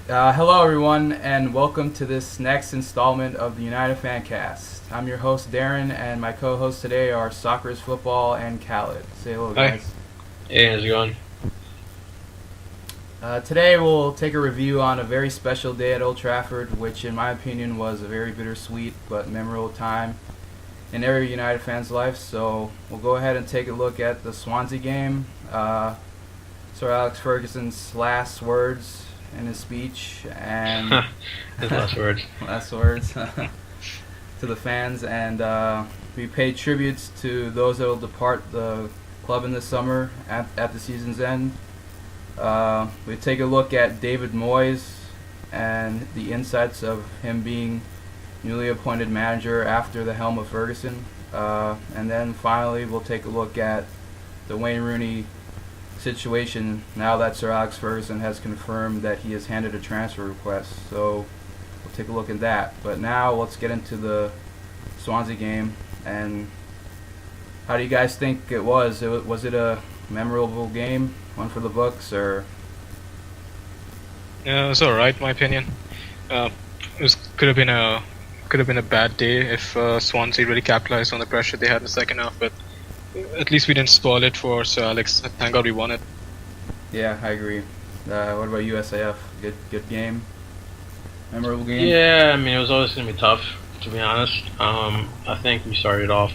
Hello, everyone, and welcome to this next installment of the United Fancast. I'm your host, Darren, and my co-hosts today are Soccer's Football and Khaled. Say hello, guys. Hi. Hey, how's it going? Today, we'll take a review on a very special day at Old Trafford, which, in my opinion, was a very bittersweet but memorable time in every United fan's life. So, we'll go ahead and take a look at the Swansea game. Sir Alex Ferguson's last words in his speech, and His last words. last words to the fans, and we paid tributes to those that will depart the club in the summer at the season's end. We take a look at David Moyes and the insights of him being newly appointed manager after the helm of Ferguson, and then finally we'll take a look at the Wayne Rooney situation now that Sir Alex Ferguson has confirmed that he has handed a transfer request. So we'll take a look at that. But now let's get into the Swansea game. And how do you guys think it was? Was it a memorable game, one for the books, or? Yeah, it was alright, in my opinion. Could have been a bad day if Swansea really capitalized on the pressure they had in the second half, but at least we didn't spoil it for Sir Alex. Thank God we won it. Yeah, I agree. What about USAF? Good game? Memorable game? Yeah, I mean, it was always going to be tough, to be honest. I think we started off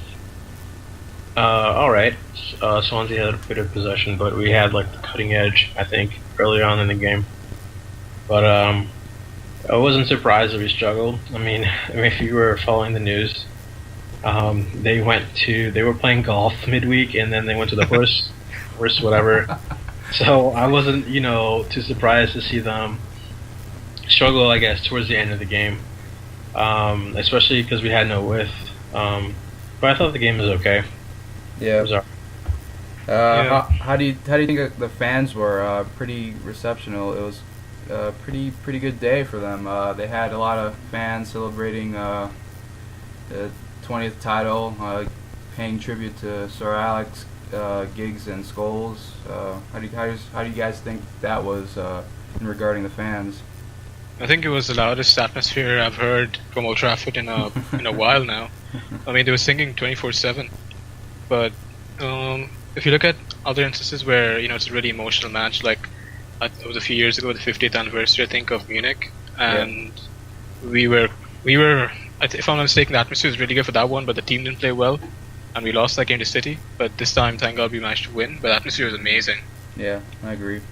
alright. Swansea had a bit of possession, but we had like the cutting edge, I think, early on in the game. But I wasn't surprised that we struggled. I mean, if you were following the news, they were playing golf midweek, and then they went to the horse whatever. So I wasn't, too surprised to see them struggle, I guess, towards the end of the game, especially because we had no width. But I thought the game was okay. Yeah. It was alright. Yeah. How do you think the fans were? Pretty receptional. It was a pretty good day for them. They had a lot of fans celebrating the 20th title, paying tribute to Sir Alex, Giggs and Scholes. How do you guys think that was in regarding the fans? I think it was the loudest atmosphere I've heard from Old Trafford in a while now. I mean, they were singing 24/7. But if you look at other instances where it's a really emotional match, like it was a few years ago, the 50th anniversary, I think, of Munich, and we were. If I'm not mistaken, the atmosphere was really good for that one, but the team didn't play well, and we lost that game to City. But this time, thank God, we managed to win. But the atmosphere was amazing. Yeah, I agree.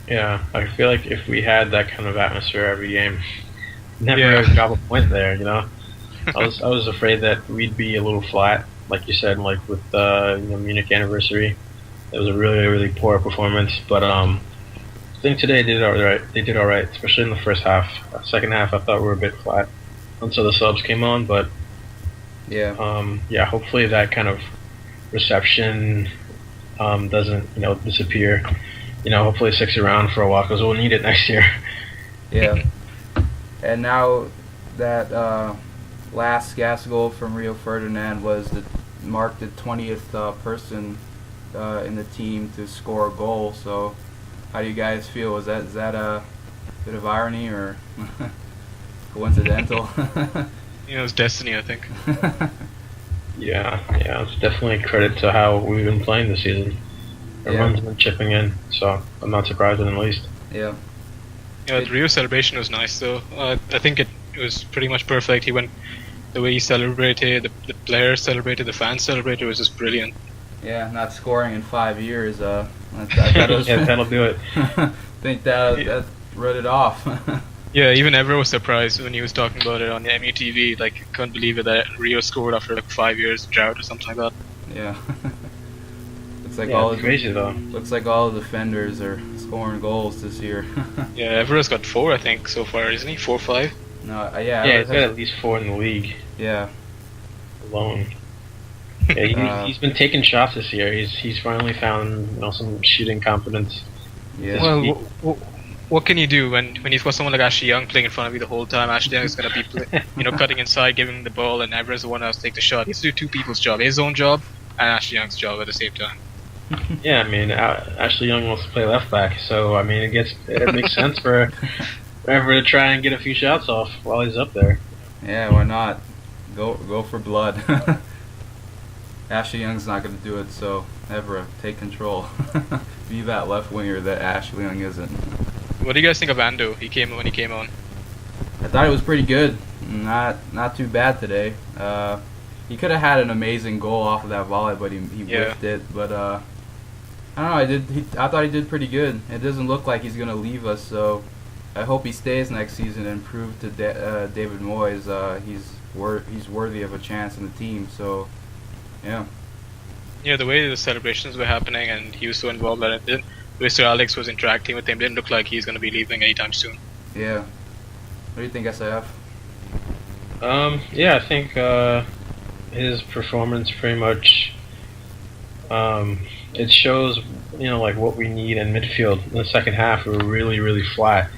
Yeah, I feel like if we had that kind of atmosphere every game, never got a point there. I was afraid that we'd be a little flat, like you said, like with Munich anniversary. It was a really, really poor performance, but I think today they did alright. They did alright, especially in the first half. Second half, I thought we were a bit flat until the subs came on, but hopefully that kind of reception doesn't disappear. Hopefully it sticks around for a while because we'll need it next year. Yeah. And now that last gas goal from Rio Ferdinand marked the 20th person in the team to score a goal. So how do you guys feel? Is that a bit of irony or coincidental? It's destiny, I think. Yeah, it's definitely credit to how we've been playing this season. Everyone's been chipping in, so I'm not surprised in the least. Yeah. Yeah, the Rio celebration was nice, though. I think it was pretty much perfect. The way he celebrated, the players celebrated, the fans celebrated, it was just brilliant. Yeah, not scoring in 5 years. I thought it was Yeah, that'll do it. I think that wrote it off. Yeah, even Evra was surprised when he was talking about it on the MUTV. Like, couldn't believe it that Rio scored after like 5 years drought or something like that. Yeah. Crazy though. Looks like all the defenders are scoring goals this year. Yeah, Evra's got 4, I think, so far, isn't he? 4 or 5? No, Yeah, he's got at least 4 in the league. Yeah. Alone. Yeah, he's been taking shots this year. He's finally found some shooting confidence. Yeah. Well, what can you do when you've got someone like Ashley Young playing in front of you the whole time? Ashley Young is going to be cutting inside, giving him the ball, and Evra's the one who has to take the shot. He has to do two people's job: his own job and Ashley Young's job at the same time. Yeah, I mean, Ashley Young wants to play left back, so I mean, it makes sense for ever to try and get a few shots off while he's up there. Yeah, why not? Go for blood. Ashley Young's not going to do it, so Evra, take control. Be that left winger that Ashley Young isn't. What do you guys think of Ando? He came on. I thought it was pretty good. Not too bad today. He could have had an amazing goal off of that volley, but he whiffed it. But I don't know. I thought he did pretty good. It doesn't look like he's going to leave us, so I hope he stays next season and prove to David Moyes he's worthy of a chance in the team. So, yeah. Yeah, the way the celebrations were happening and he was so involved that it didn't. Mr. Alex was interacting with him. Didn't look like he's going to be leaving anytime soon. Yeah. What do you think, SIF? Yeah, I think his performance pretty much it shows, like what we need in midfield. In the second half, we were really, really flat.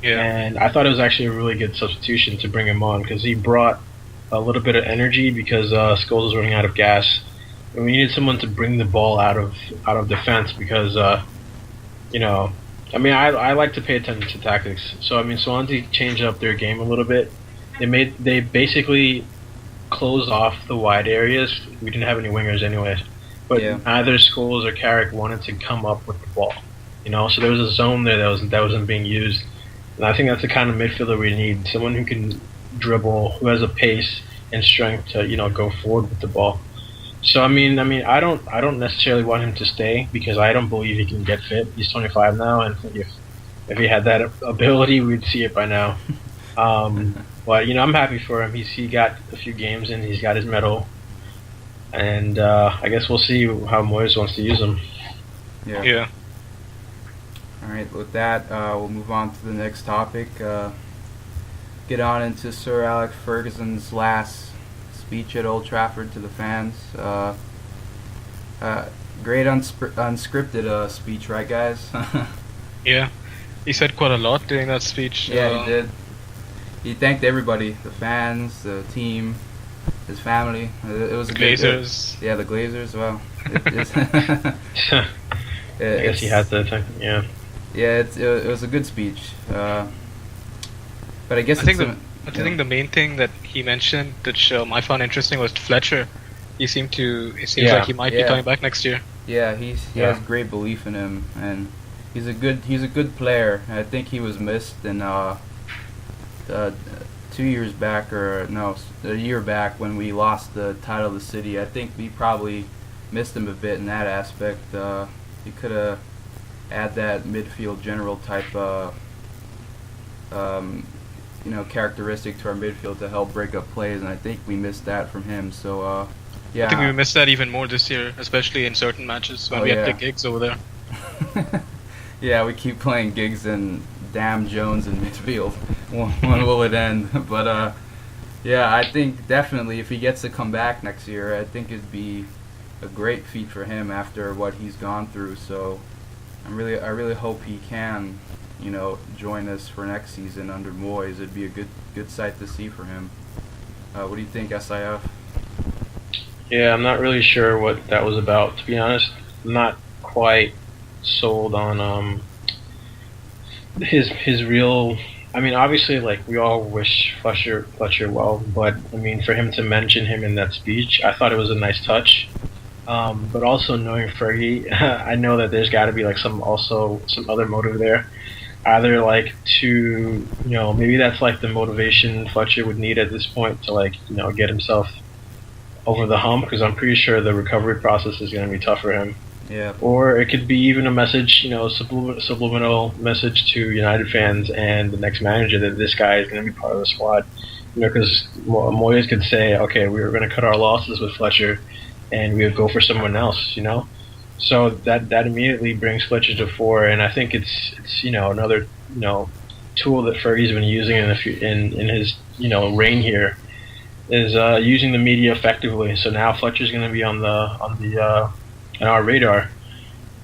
Yeah. And I thought it was actually a really good substitution to bring him on because he brought a little bit of energy because Scholes was running out of gas. And we needed someone to bring the ball out of defense because, I like to pay attention to tactics. So, Swansea changed up their game a little bit. They basically closed off the wide areas. We didn't have any wingers anyways. But neither Scholes or Carrick wanted to come up with the ball. So there was a zone there that wasn't being used. And I think that's the kind of midfielder we need. Someone who can dribble, who has a pace and strength to, go forward with the ball. So I don't necessarily want him to stay because I don't believe he can get fit. He's 25 now, and if he had that ability, we'd see it by now. But I'm happy for him. He got a few games in. He's got his medal, and I guess we'll see how Moyes wants to use him. Yeah. All right. With that, we'll move on to the next topic. Get on into Sir Alex Ferguson's last speech at Old Trafford to the fans. Great unscripted speech, right, guys? Yeah, he said quite a lot during that speech. Yeah, he did. He thanked everybody, the fans, the team, his family. It was a Glazers. The Glazers. Well, I guess he had to. Yeah. Yeah, it was a good speech. But I guess I think the main thing that he mentioned that I found interesting was Fletcher. It seems like he might be coming back next year. Yeah, he has great belief in him, and he's a good player. I think he was missed in 2 years back, or no, a year back when we lost the title of the city. I think we probably missed him a bit in that aspect. He could have add that midfield general type characteristic to our midfield to help break up plays, and I think we missed that from him. So I think we missed that even more this year, especially in certain matches when we had the Giggs over there. Yeah, we keep playing Giggs and damn Jones in midfield. When will it end? But I think definitely if he gets to come back next year, I think it'd be a great feat for him after what he's gone through. So I really hope he can, join us for next season under Moyes. It'd be a good sight to see for him. What do you think, SIF? Yeah, I'm not really sure what that was about, to be honest. I'm not quite sold on his real. Obviously, we all wish Fletcher well, but for him to mention him in that speech, I thought it was a nice touch. But also knowing Fergie, I know that there's got to be some other motive there. Either to maybe that's the motivation Fletcher would need at this point to get himself over the hump, because I'm pretty sure the recovery process is going to be tough for him. Yeah. Or it could be even a message, subliminal message to United fans and the next manager that this guy is going to be part of the squad. Because Moyes could say, okay, we were going to cut our losses with Fletcher, and we would go for someone else, So that immediately brings Fletcher to fore, and I think it's another tool that Fergie's been using in his reign here is using the media effectively. So now Fletcher's going to be on our radar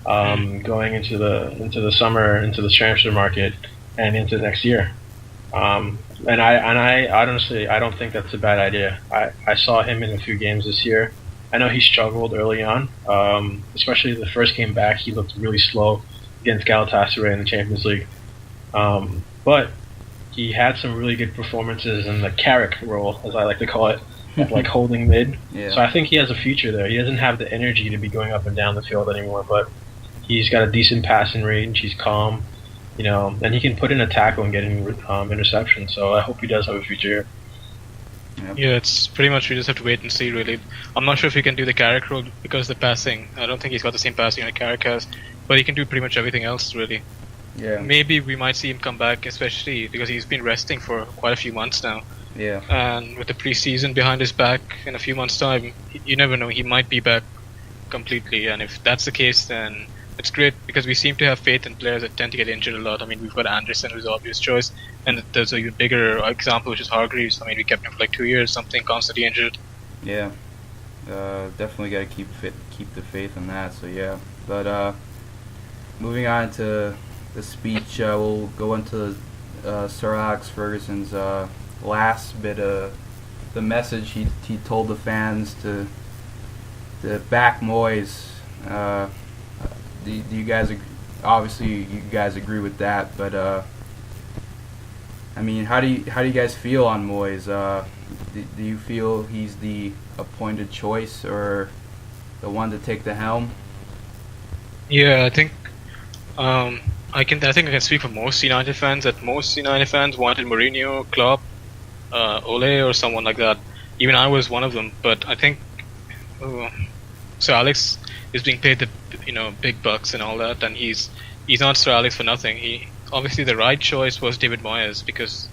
going into the summer, into the transfer market, and into next year. And I honestly don't think that's a bad idea. I saw him in a few games this year. I know he struggled early on, especially the first game back. He looked really slow against Galatasaray in the Champions League. But he had some really good performances in the Carrick role, as I like to call it, of like holding mid. Yeah. So I think he has a future there. He doesn't have the energy to be going up and down the field anymore, but he's got a decent passing range. He's calm, and he can put in a tackle and get in interception. So I hope he does have a future. Yep. Yeah, it's pretty much we just have to wait and see, really. I'm not sure if he can do the Carrick role because the passing. I don't think he's got the same passing that Carrick has, but he can do pretty much everything else, really. Yeah. Maybe we might see him come back, especially because he's been resting for quite a few months now. Yeah. And with the preseason behind his back in a few months' time, you never know, he might be back completely. And if that's the case, then it's great because we seem to have faith in players that tend to get injured a lot. I mean, we've got Anderson, who's the obvious choice, and there's a bigger example, which is Hargreaves. I mean, we kept him for like 2 years, something, constantly injured. Yeah. Definitely got to keep the faith in that. So yeah. But moving on to the speech, we'll go into Sir Alex Ferguson's last bit of the message he told the fans to back Moyes. Do you guys obviously you guys agree with that? But I mean, how do you guys feel on Moyes? Do you feel he's the appointed choice or the one to take the helm? Yeah, I think I can speak for most United fans that most United fans wanted Mourinho, Klopp, Ole, or someone like that. Even I was one of them. But I think Sir Alex is being paid the big bucks and all that, and he's not Sir Alex for nothing. He obviously the right choice was David Moyes because,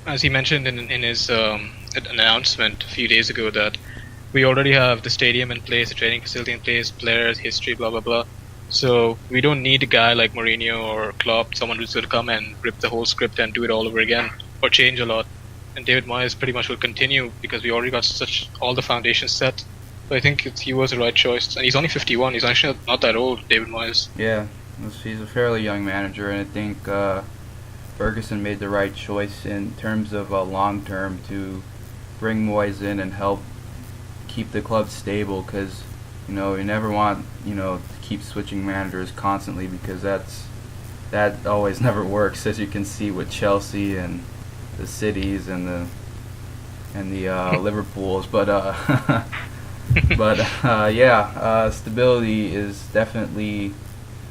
as he mentioned in his announcement a few days ago, that we already have the stadium in place, the training facility in place, players, history, blah blah blah. So we don't need a guy like Mourinho or Klopp, someone who's going to come and rip the whole script and do it all over again or change a lot. And David Moyes pretty much will continue because we already got all the foundations set. So I think he was the right choice. And he's only 51. He's actually not that old, David Moyes. Yeah, he's a fairly young manager, and I think Ferguson made the right choice in terms of long term to bring Moyes in and help keep the club stable because you never want to keep switching managers constantly because that always never works, as you can see with Chelsea and the Cities and the Liverpools. But stability is definitely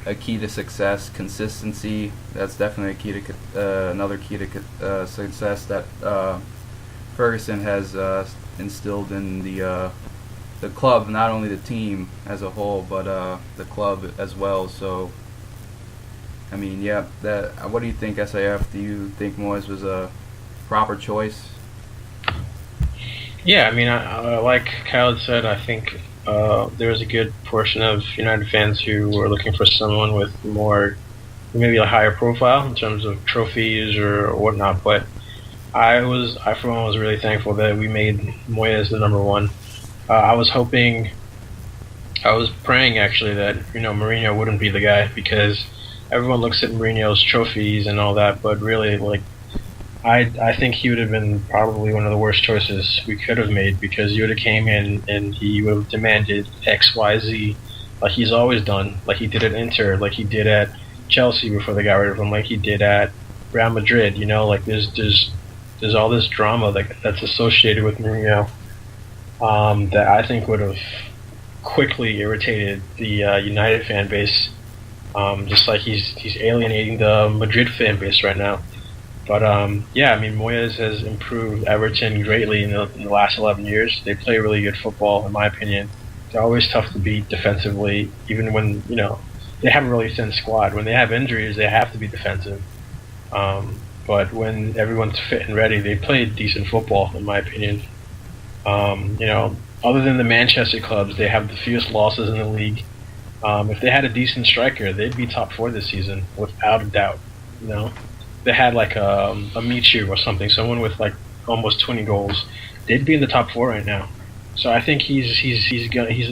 a key to success. Consistency, that's definitely a key to another key to success that Ferguson has instilled in the club, not only the team as a whole, but the club as well. So, I mean, what do you think, SAF? Do you think Moyes was a proper choice? Yeah, I mean, I like Kyle had said, I think there was a good portion of United fans who were looking for someone with maybe a higher profile in terms of trophies or whatnot. But I for one was really thankful that we made Moyes the number one. I was praying actually that Mourinho wouldn't be the guy because everyone looks at Mourinho's trophies and all that, but really I think he would have been probably one of the worst choices we could have made because he would have came in and he would have demanded X, Y, Z, like he's always done, like he did at Inter, like he did at Chelsea before they got rid of him, like he did at Real Madrid. Like there's all this drama that's associated with Mourinho that I think would have quickly irritated the United fan base, just like he's alienating the Madrid fan base right now. But I mean, Moyes has improved Everton greatly in the last 11 years. They play really good football, in my opinion. They're always tough to beat defensively, even when they have a really thin squad. When they have injuries, they have to be defensive. But when everyone's fit and ready, they play decent football, in my opinion. Other than the Manchester clubs, they have the fewest losses in the league. If they had a decent striker, they'd be top 4 this season, without a doubt. They had like a Michu or something, someone with like almost 20 goals, they'd be in the top 4 right now. So I think he's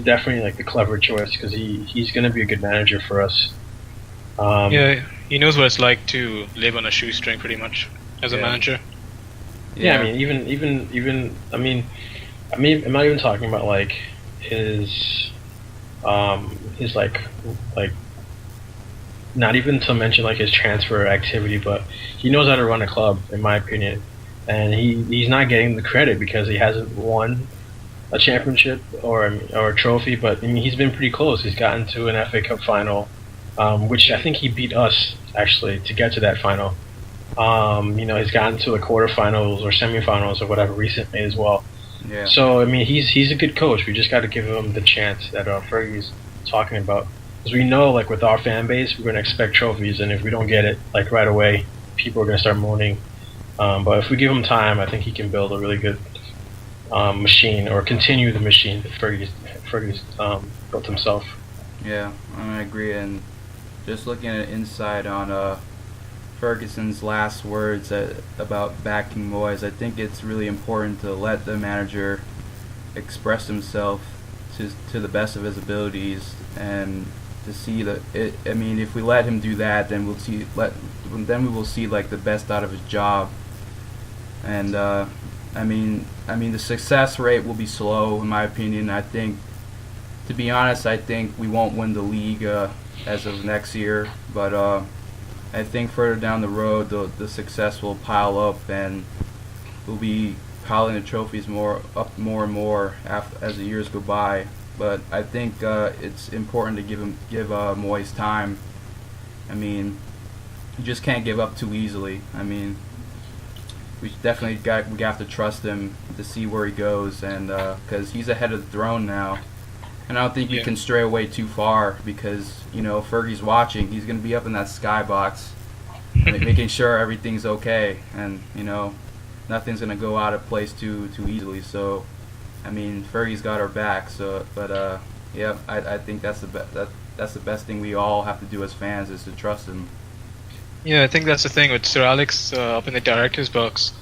definitely like the clever choice because he's gonna be a good manager for us. He knows what it's like to live on a shoestring pretty much as a manager. Yeah, I mean even I'm not even talking about like his like not even to mention like his transfer activity, but he knows how to run a club, in my opinion. And he's not getting the credit because he hasn't won a championship or a trophy, but I mean, he's been pretty close. He's gotten to an FA Cup final, which I think he beat us actually to get to that final. He's gotten to the quarterfinals or semifinals or whatever recently as well. Yeah. So I mean, he's a good coach. We just got to give him the chance that Fergie's talking about, because we know like with our fan base, we're gonna expect trophies, and if we don't get it like right away, people are gonna start moaning. But if we give him time, I think he can build a really good machine, or continue the machine that Fergie's built himself. Yeah, I agree. And just looking at insight on Ferguson's last words about backing Moyes, I think it's really important to let the manager express himself to the best of his abilities, and to see that I mean, if we let him do that, then we will see like the best out of his job. And I mean the success rate will be slow, in my opinion. I think, to be honest, I think we won't win the league as of next year, but I think further down the road the success will pile up, and we'll be piling the trophies more and more as the years go by. But I think it's important to give Moyes time. I mean, you just can't give up too easily. I mean, we have to trust him to see where he goes, and because he's ahead of the throne now, and I don't think we can stray away too far, because Fergie's watching. He's going to be up in that skybox, making sure everything's okay, and nothing's going to go out of place too easily. So, I mean, Fergie's got our back. So, but I think that's the best thing we all have to do as fans, is to trust him. Yeah, I think that's the thing with Sir Alex up in the director's box.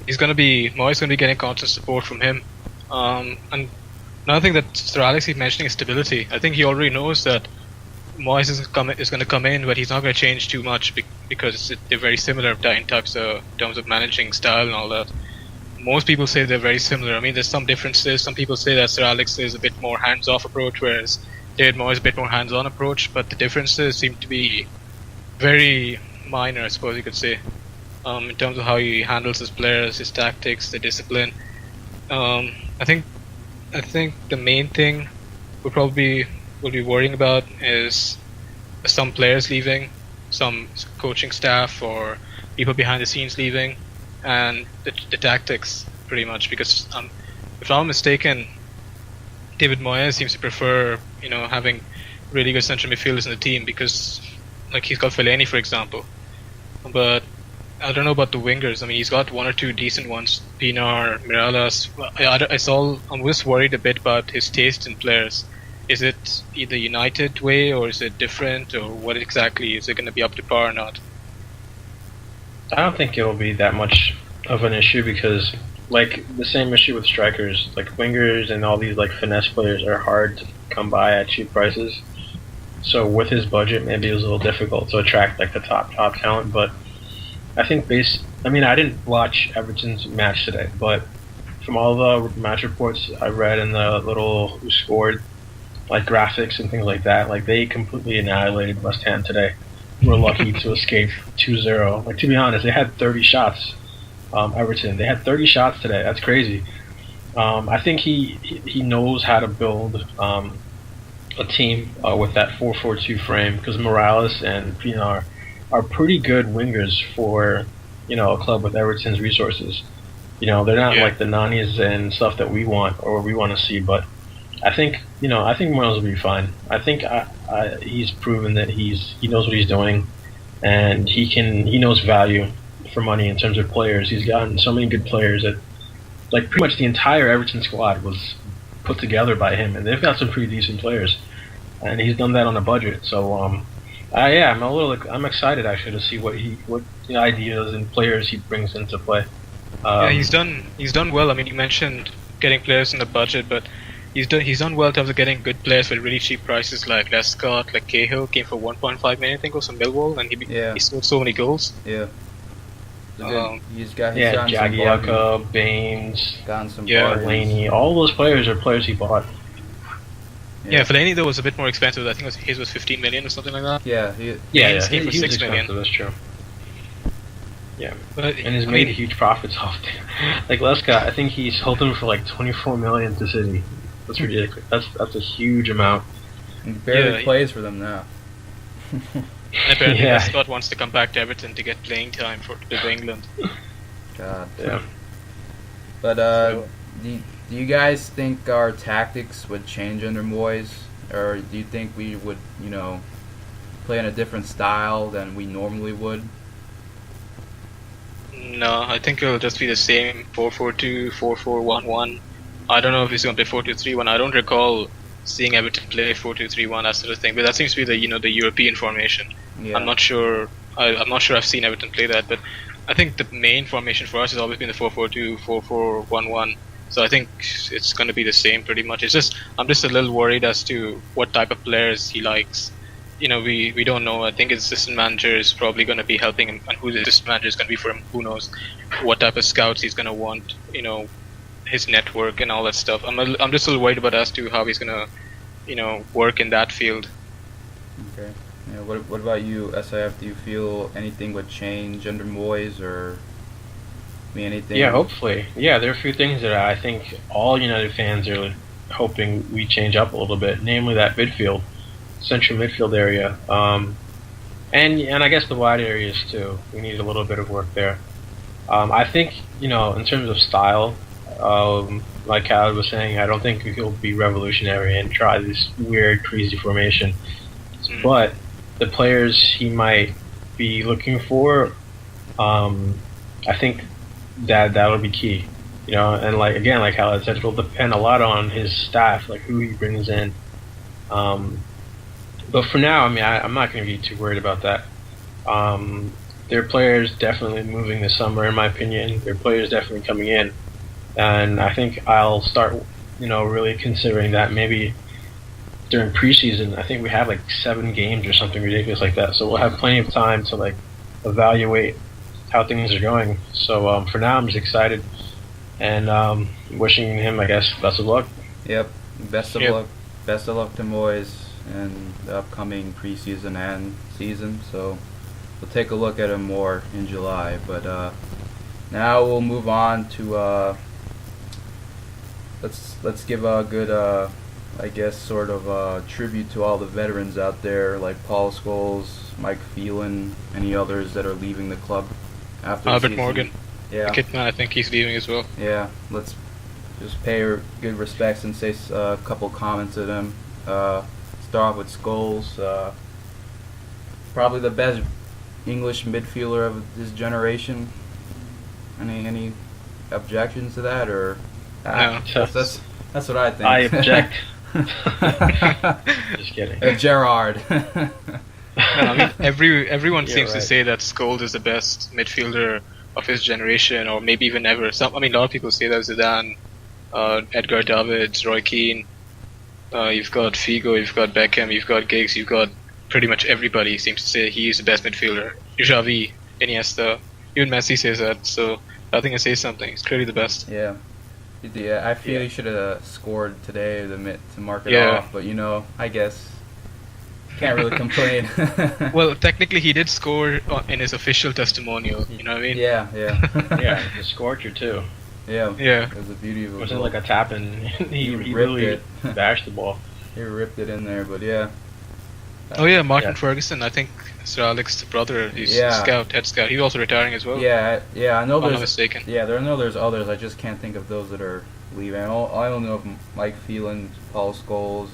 Moyes going to be getting constant support from him. And another thing that Sir Alex keeps mentioning is stability. I think he already knows that Moyes is going to come in, but he's not going to change too much because they're very similar in terms of managing style and all that. Most people say they're very similar. I mean, there's some differences. Some people say that Sir Alex is a bit more hands-off approach, whereas David Moyes is a bit more hands-on approach. But the differences seem to be very minor, I suppose you could say, in terms of how he handles his players, his tactics, the discipline. I think the main thing we'll be worrying about is some players leaving, some coaching staff or people behind the scenes leaving, and the tactics, pretty much. Because if I'm not mistaken, David Moyes seems to prefer having really good central midfielders in the team, because like he's got Fellaini, for example. But I don't know about the wingers. I mean, he's got one or two decent ones, Pinar, Mirallas. I'm just worried a bit about his taste in players. Is it either United way, or is it different, or what exactly? Is it going to be up to par or not? I don't think it'll be that much of an issue, because like the same issue with strikers, like wingers and all these like finesse players are hard to come by at cheap prices. So with his budget, maybe it was a little difficult to attract like the top talent. But I think I didn't watch Everton's match today, but from all the match reports I read and the little who scored like graphics and things like that, like they completely annihilated West Ham today. We're lucky to escape 2-0. Like, to be honest, they had 30 shots. Everton, they had 30 shots today. That's crazy. I think he knows how to build a team with that 4-4-2 frame, because Morales and Pinar are pretty good wingers for a club with Everton's resources. They're not like the Nanis and stuff that we want or we want to see, but I think Moyes will be fine. I think he's proven that he knows what he's doing, and he knows value for money in terms of players. He's gotten so many good players that like pretty much the entire Everton squad was put together by him, and they've got some pretty decent players, and he's done that on a budget. So I'm excited actually to see what ideas and players he brings into play. He's done well. I mean, you mentioned getting players in the budget, but he's done well in terms of getting good players for really cheap prices, like Lescott, like Cahill came for 1.5 million, I think, was from Millwall, and he scored so many goals. Yeah. He's gotten Jagielka, Baines, gotten some Laney. All those players are players he bought. Yeah, Fellaini though was a bit more expensive. I think his was 15 million or something like that. Yeah, Baines came for he was 6 million. expensive, that's true. Yeah, But and he's made huge profits off it. Like Leska, I think he sold him for like 24 million to City. That's ridiculous. That's a huge amount. he barely plays for them now. And apparently Scott wants to come back to Everton to get playing time with England. God. Yeah. But do you guys think our tactics would change under Moyes, or do you think we would, play in a different style than we normally would? No, I think it'll just be the same 4-4-2, 4-4-1-1. I don't know if he's going to play 4-2-3-1. I don't recall seeing Everton play 4-2-3-1, that sort of thing. But that seems to be the European formation. Yeah. I'm not sure. I'm not sure I've seen Everton play that, but I think the main formation for us has always been the 4-4-2, 4-4-1-1. So I think it's going to be the same pretty much. It's just I'm just a little worried as to what type of players he likes. We don't know. I think his assistant manager is probably going to be helping him, and who the assistant manager is going to be for him, who knows what type of scouts he's going to want, his network and all that stuff. I'm just a little worried about as to how he's going to, work in that field. Okay. Yeah, what about you, SIF? Do you feel anything would change under Moyes, or anything? Yeah, hopefully. Yeah, there are a few things that I think all United fans are hoping we change up a little bit, namely that midfield. Central midfield area, and I guess the wide areas too. We need a little bit of work there. I think in terms of style, like Khaled was saying, I don't think he'll be revolutionary and try this weird, crazy formation. But the players he might be looking for, I think that'll be key. And like Khaled said, it'll depend a lot on his staff, like who he brings in. But for now, I'm not going to be too worried about that. There are players definitely moving this summer, in my opinion. There are players definitely coming in. And I think I'll start, really considering that maybe during preseason. I think we have like 7 games or something ridiculous like that. So we'll have plenty of time to like evaluate how things are going. So for now, I'm just excited. And wishing him, I guess, best of luck. Yep. Best of luck. Best of luck to Moyes in the upcoming preseason and season. So we'll take a look at him more in July. But now we'll move on to let's give a good I guess sort of tribute to all the veterans out there, like Paul Scholes, Mike Phelan, any others that are leaving the club after Albert the season. Morgan. Yeah. The Kitman, I think he's leaving as well. Yeah, let's just pay her good respects and say a couple comments to them. Start off with Scholes. Probably the best English midfielder of this generation. Any objections to that, or No. that's what I think. I object. Just kidding. Gerrard. Everyone seems to right. say that Scholes is the best midfielder of his generation, or maybe even ever. A lot of people say that Zidane, Edgar Davids, Roy Keane. You've got Figo, you've got Beckham, you've got Giggs, you've got pretty much everybody seems to say he's the best midfielder. Xavi, Iniesta, even Messi says that. So I think it says something. He's clearly the best. Yeah. I feel he should have scored today to mark it off, but I guess can't really complain. Well, technically he did score in his official testimonial, you know what I mean? Yeah. Yeah, the scorcher too. Yeah. Yeah. It was a beauty of a Was it goal. like a tap and he ripped really it. bashed the ball. He ripped it in there, but yeah. Oh yeah, Martin Yeah. Ferguson, I think Sir Alex's brother, he's Yeah. head scout. He's also retiring as well. Yeah, I know If I'm not there's mistaken. Yeah, I know there's others. I just can't think of those that are leaving. I don't know if Mike Phelan, Paul Scholes,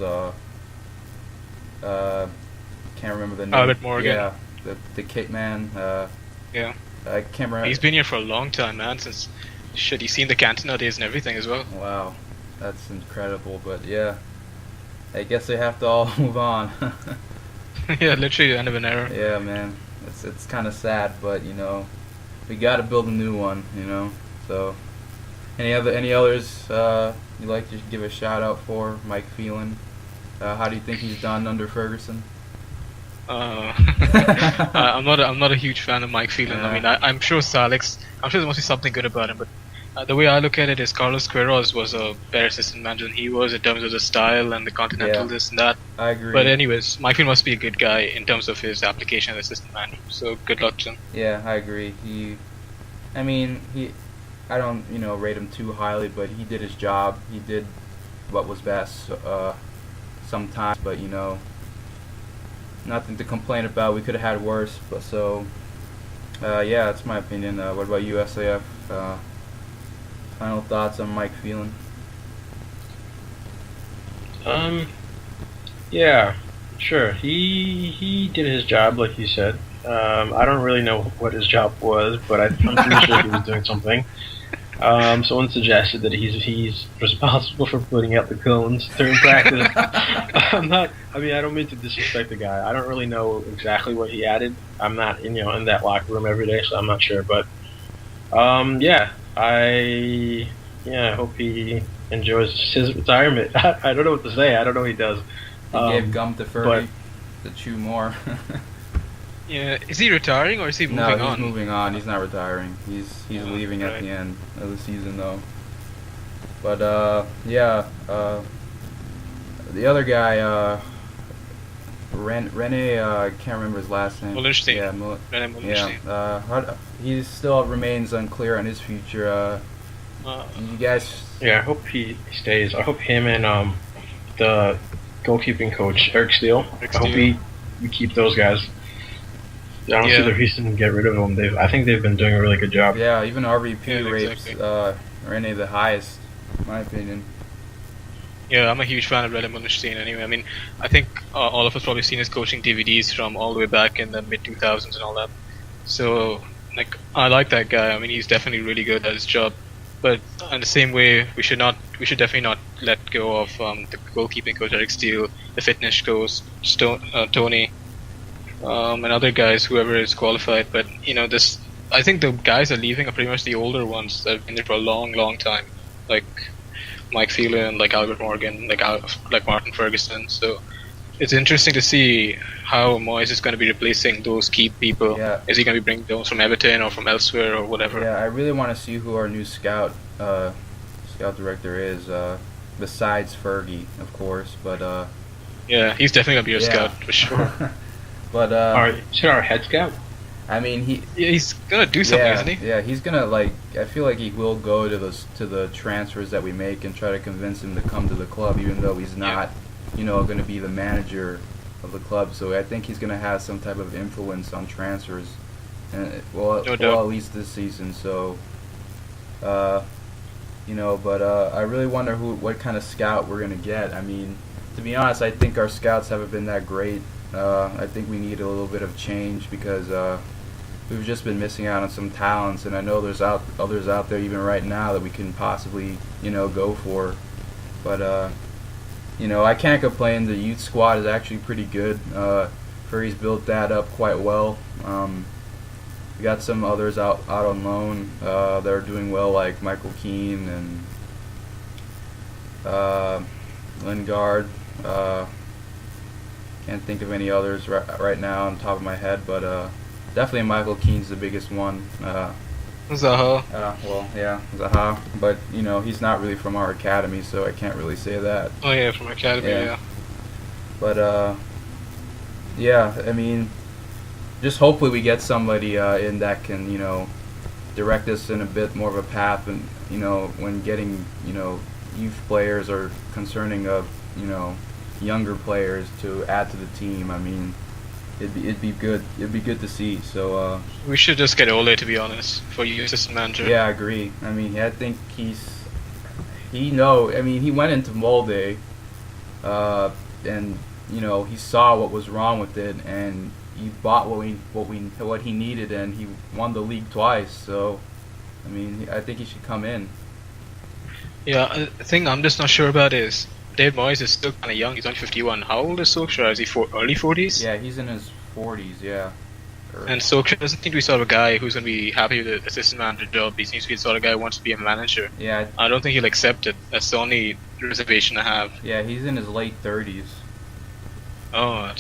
can't remember the name. Albert Morgan. Yeah, the kick man. Yeah. I can't remember. He's been here for a long time, man, since he's seen the Cantona days and everything as well. Wow, that's incredible. But yeah, I guess they have to all move on. Yeah, literally the end of an era. Yeah, man, it's kind of sad, but we got to build a new one. So any others you'd like to give a shout out for? Mike Phelan. How do you think he's done under Ferguson? I'm not a huge fan of Mike Phelan. I mean, I'm sure Sir Alex. I'm sure there must be something good about him, but The way I look at it is Carlos Queiroz was a better assistant manager than he was in terms of the style and the continental this and that. I agree. But anyways, Mike Field must be a good guy in terms of his application as assistant manager. So good luck to him. Yeah, I agree. I don't, rate him too highly, but he did his job. He did what was best sometimes, but, nothing to complain about. We could have had worse, but yeah, that's my opinion. What about you, SAF? Final thoughts on Mike Phelan? Yeah, sure. He did his job, like you said. I don't really know what his job was, but I'm pretty sure he was doing something. Someone suggested that he's responsible for putting out the cones during practice. I don't mean to disrespect the guy. I don't really know exactly what he added. I'm not, in that locker room every day, so I'm not sure. But, I hope he enjoys his retirement. I don't know what to say. I don't know what he does. He gave gum to Fergie to chew more. Yeah, is he retiring or is he moving on? No, he's moving on. He's not retiring. He's leaving at the end of the season, though. But the other guy, Rene, I can't remember his last name. Mullenstein. Yeah, Rene Mullenstein. He still remains unclear on his future. You guys? Yeah, I hope he stays. I hope him and the goalkeeping coach Eric Steele. I hope we keep those guys. I don't see the reason to get rid of them. I think they've been doing a really good job. Yeah, even RVP rates Rene the highest, in my opinion. Yeah, I'm a huge fan of Rene Mullenstein anyway. I mean, I think all of us probably seen his coaching DVDs from all the way back in the mid-2000s and all that. So, I like that guy. I mean, he's definitely really good at his job. But in the same way, we should definitely not let go of the goalkeeping coach Eric Steele, the fitness coach Tony, and other guys, whoever is qualified. But I think the guys are leaving are pretty much the older ones that have been there for a long, long time, like Mike Phelan, like Albert Morgan, like Martin Ferguson. So it's interesting to see how Moyes is going to be replacing those key people. Yeah. Is he going to be bringing those from Everton or from elsewhere or whatever? Yeah, I really want to see who our new scout director is, besides Fergie, of course. But yeah, he's definitely going to be your scout for sure. But our head scout. I mean, he's gonna do something, isn't he? Yeah, he's gonna I feel like he will go to the transfers that we make and try to convince him to come to the club, even though he's not, going to be the manager of the club. So I think he's gonna have some type of influence on transfers, and at least this season. So, but I really wonder what kind of scout we're gonna get. I mean, to be honest, I think our scouts haven't been that great. I think we need a little bit of change because we've just been missing out on some talents, and I know there's others out there even right now that we can possibly go for. But I can't complain. The youth squad is actually pretty good. Furry's built that up quite well. We got some others out on loan that are doing well, like Michael Keane and Lingard. Can't think of any others right now on top of my head, but definitely Michael Keane's the biggest one. Zaha. Zaha. But he's not really from our academy, so I can't really say that. Oh yeah, from our academy, yeah. But I mean, just hopefully we get somebody in that can direct us in a bit more of a path, and when getting youth players or concerning of younger players to add to the team. I mean, it'd be good. It'd be good to see. So we should just get Ole, to be honest, for you assistant manager. Yeah, I agree. I mean, I think he went into Molde, and he saw what was wrong with it, and he bought what he needed, and he won the league twice. So, I mean, I think he should come in. Yeah, the thing I'm just not sure about is David Moyes is still kind of young. He's only 51. How old is Solskjaer? Is he early 40s? Yeah, he's in his 40s, yeah. And Solskjaer doesn't seem to be sort of a guy who's going to be happy with the assistant manager job. He seems to be the sort of guy who wants to be a manager. Yeah. I don't think he'll accept it. That's the only reservation I have. Yeah, he's in his late 30s. Oh,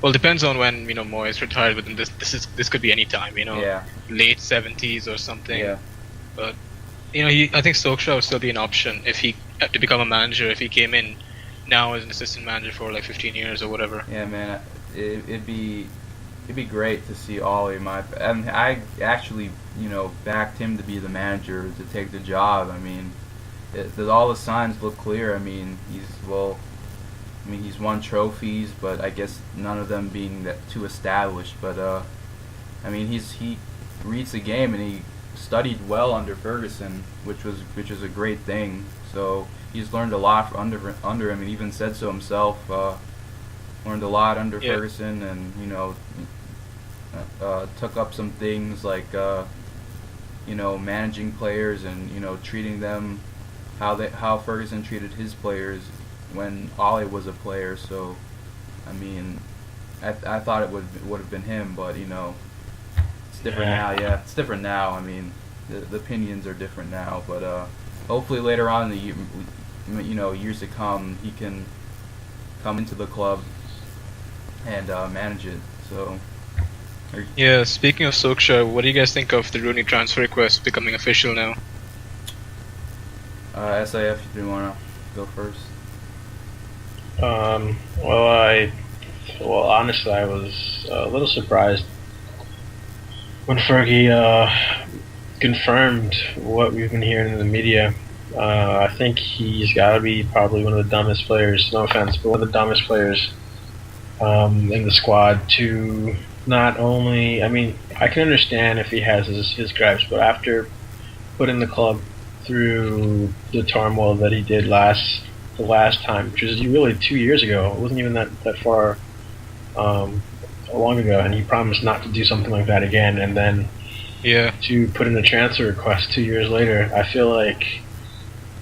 well, depends on when Moyes retired. But this could be any time. Yeah. Late 70s or something. Yeah. But I think Solskjaer would still be an option if he to become a manager if he came in now as an assistant manager for like 15 years or whatever. Yeah, man, it'd be great to see Ollie. I actually backed him to be the manager to take the job. I mean, all the signs look clear. I mean, he's won trophies, but I guess none of them being that too established. But I mean, he reads the game and he studied well under Ferguson, which was a great thing. So he's learned a lot under him, and even said so himself. Learned a lot under Ferguson, and took up some things like managing players and treating them how Ferguson treated his players when Ollie was a player. So I mean, I thought it would have been him, but it's different now. Yeah, it's different now. I mean, the opinions are different now, but hopefully later on in the years to come, he can come into the club and manage it. So. Yeah, speaking of Solskjaer, what do you guys think of the Rooney transfer request becoming official now? SIF, do you want to go first? Well, honestly, I was a little surprised when Fergie confirmed what we've been hearing in the media. I think he's got to be probably one of the dumbest players, no offense, but one of the dumbest players in the squad to not only, I mean, I can understand if he has his gripes, but after putting the club through the turmoil that he did the last time, which was really 2 years ago, it wasn't even that far long ago, and he promised not to do something like that again, and then to put in a transfer request 2 years later, I feel like,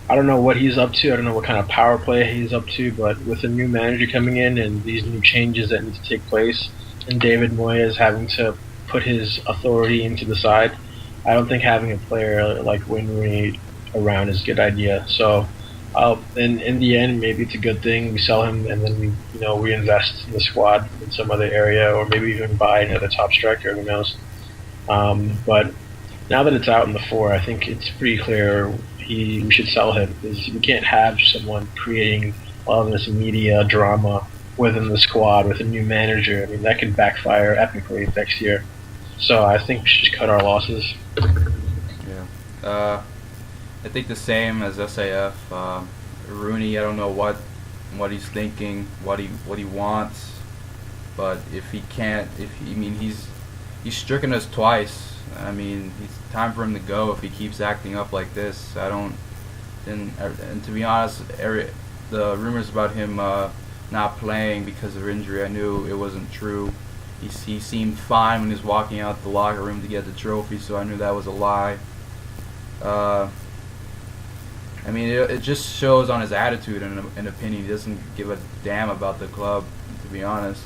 I don't know what he's up to, I don't know what kind of power play he's up to, but with a new manager coming in and these new changes that need to take place, and David Moyes having to put his authority into the side, I don't think having a player like Rooney around is a good idea. So, in the end, maybe it's a good thing. We sell him and then we invest in the squad in some other area, or maybe even buy another top striker. Who knows? But now that it's out in the fore, I think it's pretty clear we should sell him, because we can't have someone creating all of this media drama within the squad with a new manager. I mean, that could backfire epically next year. So I think we should just cut our losses. Yeah. I think the same as SAF. Rooney, I don't know what he's thinking, what he wants, but if he can't, he's stricken us twice. I mean, it's time for him to go if he keeps acting up like this. And to be honest, the rumors about him not playing because of injury, I knew it wasn't true. He seemed fine when he was walking out the locker room to get the trophy, so I knew that was a lie. I mean, it just shows on his attitude and opinion. He doesn't give a damn about the club, to be honest.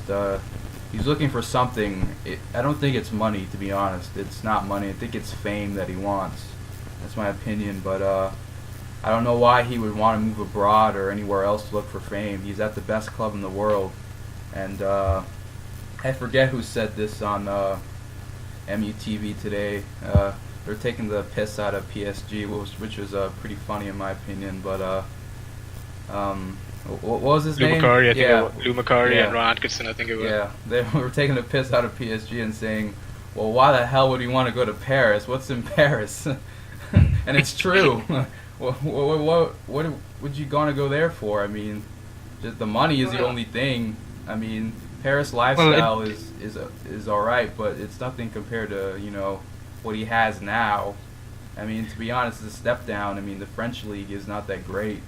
He's looking for something. I don't think it's money, to be honest. It's not money. I think it's fame that he wants. That's my opinion, but I don't know why he would want to move abroad or anywhere else to look for fame. He's at the best club in the world, and I forget who said this on MUTV today. They're taking the piss out of PSG, which was pretty funny in my opinion. But what was his name? Lou Macari and Ron Atkinson, I think it was. Yeah, they were taking the piss out of PSG and saying, "Well, why the hell would he want to go to Paris? What's in Paris?" And it's true. What would you gonna go there for? I mean, just the money is the only thing. I mean, Paris lifestyle is all right, but it's nothing compared to what he has now. I mean, to be honest, it's a step down. I mean, the French league is not that great,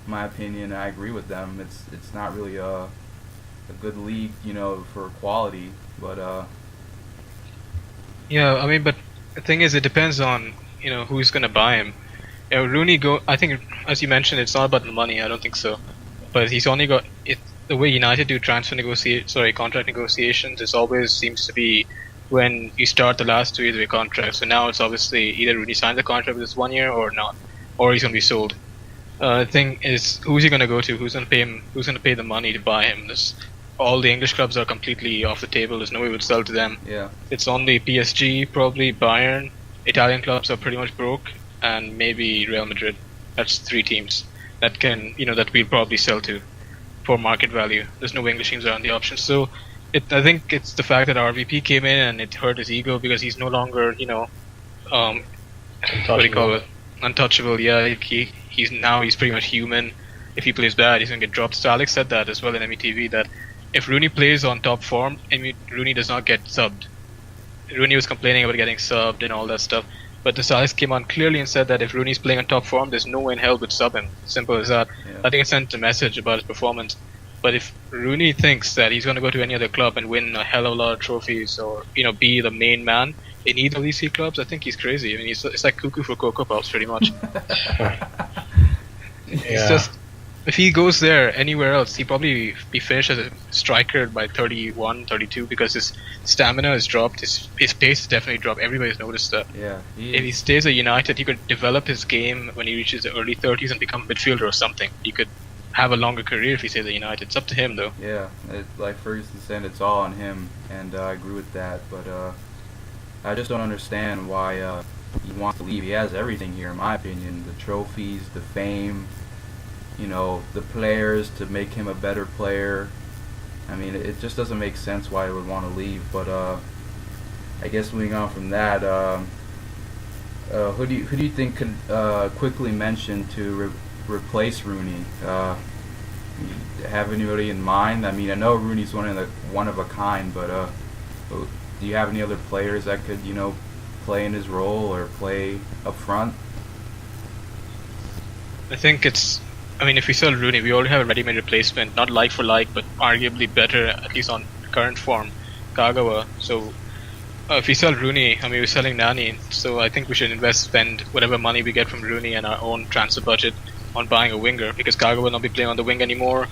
in my opinion. I agree with them. It's not really a good league, for quality. But yeah, I mean, but the thing is, it depends on who's gonna buy him. Rooney I think, as you mentioned, it's not about the money. I don't think so. But he's only got it. The way United do contract negotiations, it always seems to be when you start the last 2 years of your contract. So now it's obviously either Rooney signs the contract with this 1 year or not, or he's going to be sold. The thing is, who's he going to go to? Who's going to pay him? Who's going to pay the money to buy him? All the English clubs are completely off the table. There's no way would sell to them. Yeah. It's only PSG, probably Bayern. Italian clubs are pretty much broke. and maybe Real Madrid. That's 3 teams that can, that we'll probably sell to for market value. There's no English teams around the option. So I think it's the fact that RVP came in and it hurt his ego because he's no longer, what do you call it? Untouchable. Yeah, he's pretty much human. If he plays bad, he's gonna get dropped. So Alex said that as well in METV, that if Rooney plays on top form, Rooney does not get subbed. Rooney was complaining about getting subbed and all that stuff, but the Alex came on clearly and said that if Rooney's playing on top form, there's no way in hell would sub him. Simple as that. Yeah. I think it sent a message about his performance. But if Rooney thinks that he's going to go to any other club and win a hell of a lot of trophies, or be the main man in either of these 3 clubs, I think he's crazy. I mean, it's like cuckoo for Cocoa Puffs, pretty much. It's just, if he goes there anywhere else, he'd probably be finished as a striker by 31, 32, because his stamina has dropped, his pace has definitely dropped. Everybody's noticed that. Yeah. If he stays at United, he could develop his game when he reaches the early 30s and become a midfielder or something. He could have a longer career if he stays at United. It's up to him, though. Yeah, like Ferguson said, it's all on him, and I agree with that. But I just don't understand why he wants to leave. He has everything here, in my opinion: the trophies, the fame, the players to make him a better player. I mean, it just doesn't make sense why he would want to leave. But I guess moving on from that, who do you think could quickly mention to replace Rooney? You have anybody in mind? I mean, I know Rooney's one of a kind, but do you have any other players that could play in his role or play up front? I think if we sell Rooney, we already have a ready-made replacement, not like for like, but arguably better, at least on current form, Kagawa. So if we sell Rooney, we're selling Nani, so I think we should spend whatever money we get from Rooney and our own transfer budget on buying a winger, because Kagawa will not be playing on the wing anymore,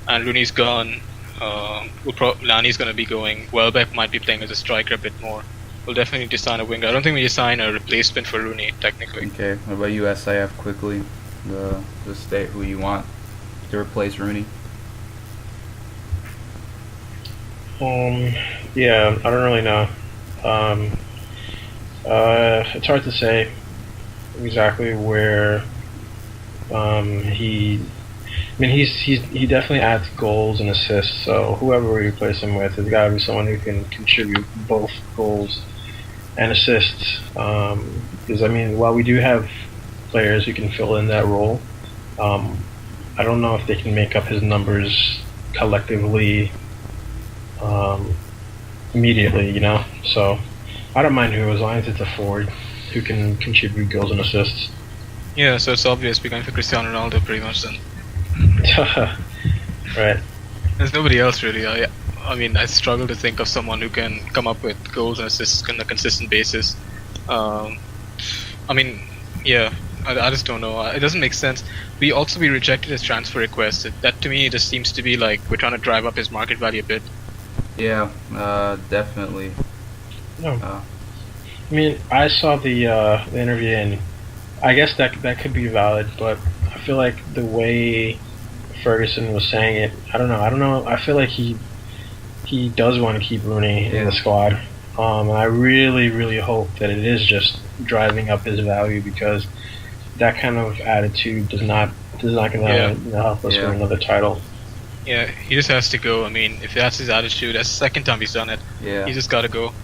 and Rooney's gone. Nani's going to be going. Welbeck might be playing as a striker a bit more. We'll definitely need to sign a winger. I don't think we need to sign a replacement for Rooney, technically. Okay, what about you, SIF, quickly? The state who you want to replace Rooney? Yeah, I don't really know. It's hard to say exactly where he definitely adds goals and assists. So whoever we replace him with, there's got to be someone who can contribute both goals and assists. Because while we do have players who can fill in that role, I don't know if they can make up his numbers collectively immediately. So I don't mind who, as long as it's a forward who can contribute goals and assists. Yeah, so it's obvious we're going for Cristiano Ronaldo pretty much then. Right. There's nobody else really. I struggle to think of someone who can come up with goals and assists on a consistent basis. I just don't know. It doesn't make sense. We rejected his transfer request. That to me just seems to be like we're trying to drive up his market value a bit. Yeah, definitely. No. I saw the interview, and I guess that could be valid, but I feel like the way Ferguson was saying it, I don't know. I feel like he does want to keep Rooney in the squad, and I really, really hope that it is just driving up his value, because that kind of attitude is not going to help us win another title. Yeah, he just has to go. If that's his attitude, that's the second time he's done it. Yeah. He just got to go.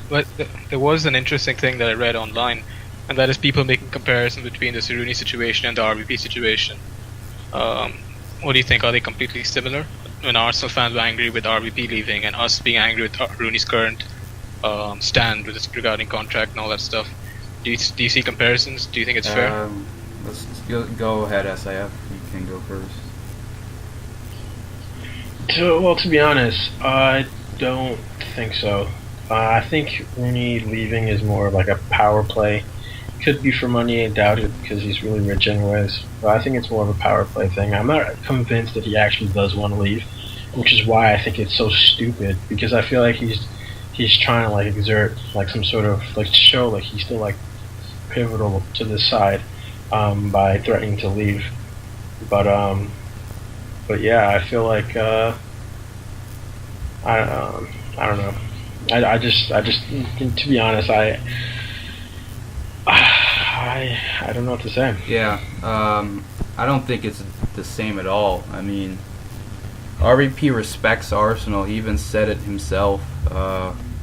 But there was an interesting thing that I read online, and that is people making comparison between the Rooney situation and the RVP situation. What do you think? Are they completely similar? When Arsenal fans were angry with RVP leaving, and us being angry with Rooney's current stand regarding contract and all that stuff. Do you see comparisons? Do you think it's fair? Let's go ahead, SIF. You can go first. To be honest, I don't think so. I think Rooney leaving is more of like a power play. Could be for money, I doubt it, because he's really rich anyways. But I think it's more of a power play thing. I'm not convinced that he actually does want to leave, which is why I think it's so stupid, because I feel like he's trying to exert some sort of to show he's still pivotal to this side by threatening to leave. But yeah, I feel like I don't know. I just to be honest, I I don't know what to say. Yeah, I don't think it's the same at all. I mean, RVP respects Arsenal. He even said it himself.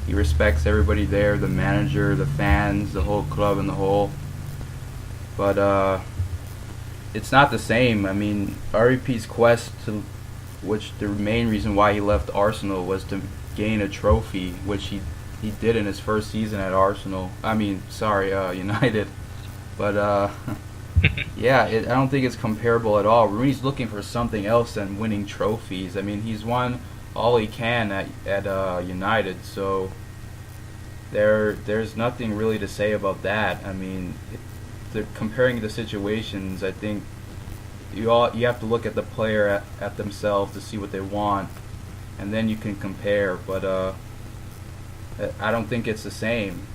He respects everybody there, the manager, the fans, the whole club in the whole. But it's not the same. I mean, RVP's quest to, which the main reason why he left Arsenal was to gain a trophy, which he did in his first season at Arsenal. I mean, sorry, United. But yeah, I don't think it's comparable at all. Rooney's looking for something else than winning trophies. I mean, he's won all he can at United, so there's nothing really to say about that. I mean, comparing the situations, I think you have to look at the player at themselves to see what they want, and then you can compare. But I don't think it's the same.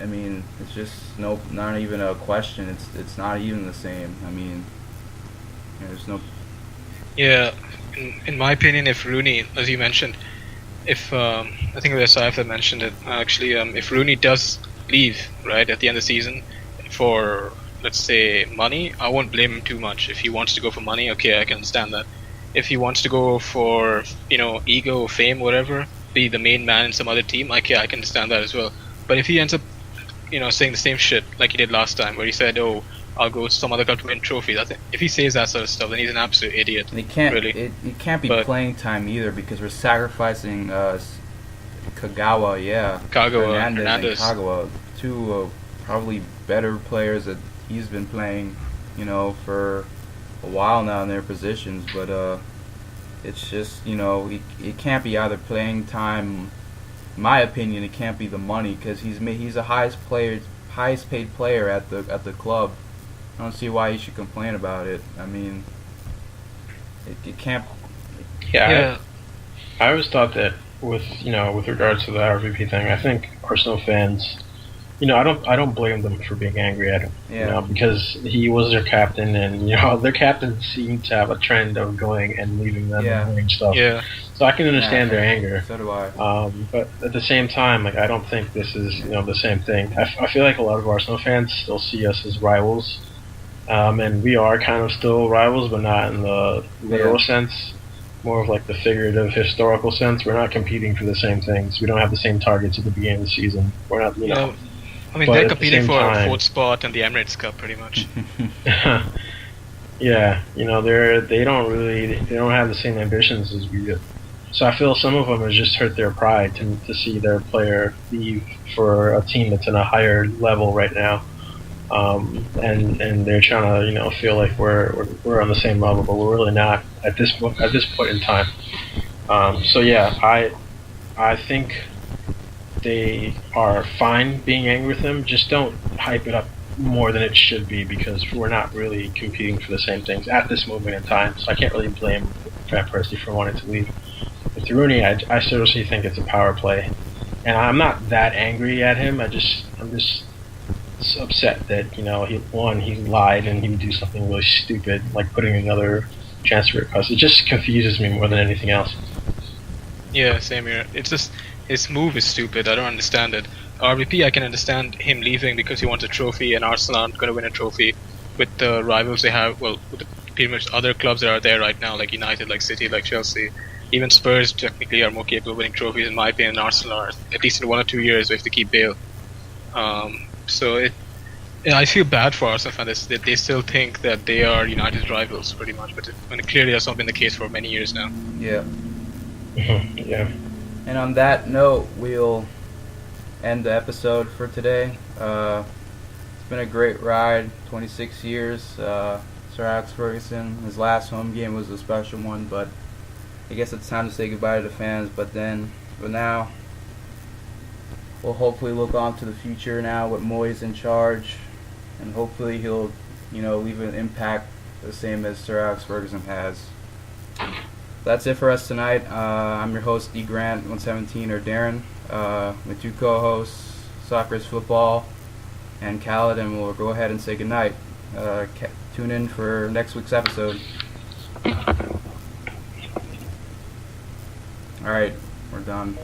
I mean, it's just not even a question. It's not even the same. I mean, there's no. Yeah, in my opinion, if Rooney, as you mentioned, if I think it was Saif that mentioned it actually, if Rooney does leave right at the end of the season for, let's say, money, I won't blame him too much. If he wants to go for money, okay, I can understand that. If he wants to go for, ego, fame, whatever, be the main man in some other team, okay, I can understand that as well. But if he ends up, saying the same shit like he did last time, where he said, "Oh, I'll go to some other club to win trophies," I think if he says that sort of stuff, then he's an absolute idiot. And it can't really. It can't be playing time either, because we're sacrificing Kagawa, Hernandez, and Kagawa, two probably better players that he's been playing, for a while now in their positions. But it's just, it can't be either playing time. In my opinion, it can't be the money, because he's the highest paid player at the club. I don't see why he should complain about it. I mean, it can't. Yeah. I always thought that with regards to the RVP thing, I think Arsenal fans, I don't blame them for being angry at him. Yeah. Because he was their captain, and their captain seemed to have a trend of going and leaving them and doing stuff. Yeah. So I can understand their anger. So do I. But at the same time, I don't think this is the same thing. I feel like a lot of Arsenal fans still see us as rivals, and we are kind of still rivals, but not in the literal sense. More of like the figurative, historical sense. We're not competing for the same things. We don't have the same targets at the beginning of the season. We're not, I mean, they're competing for a fourth spot in the Emirates Cup, pretty much. Yeah, they don't have the same ambitions as we do. So I feel some of them has just hurt their pride to see their player leave for a team that's in a higher level right now, and they're trying to feel like we're on the same level, but we're really not at this point in time. So yeah, I think they are fine being angry with him. Just don't hype it up more than it should be, because we're not really competing for the same things at this moment in time. So I can't really blame Van Persie for wanting to leave. With Rooney, I seriously think it's a power play, and I'm not that angry at him. I'm just upset that he lied and he would do something really stupid like putting another transfer request. It just confuses me more than anything else. Yeah, same here. It's just his move is stupid. I don't understand it. RVP, I can understand him leaving because he wants a trophy, and Arsenal aren't going to win a trophy with the rivals they have. Well, with the pretty much other clubs that are there right now, like United, like City, like Chelsea. Even Spurs technically are more capable of winning trophies, in my opinion, than Arsenal are, at least in 1 or 2 years if they keep Bale. I feel bad for Arsenal fans that they still think that they are United's rivals, pretty much. But clearly that's not been the case for many years now. Yeah. Yeah. And on that note, we'll end the episode for today. It's been a great ride, 26 years. Sir Alex Ferguson, his last home game was a special one, but I guess it's time to say goodbye to the fans. But now, we'll hopefully look on to the future now with Moyes in charge, and hopefully he'll, leave an impact the same as Sir Alex Ferguson has. That's it for us tonight. I'm your host, D. Grant 117, or Darren, with two co-hosts, Soccer's Football and Khaled, and we'll go ahead and say goodnight. Tune in for next week's episode. Alright, we're done.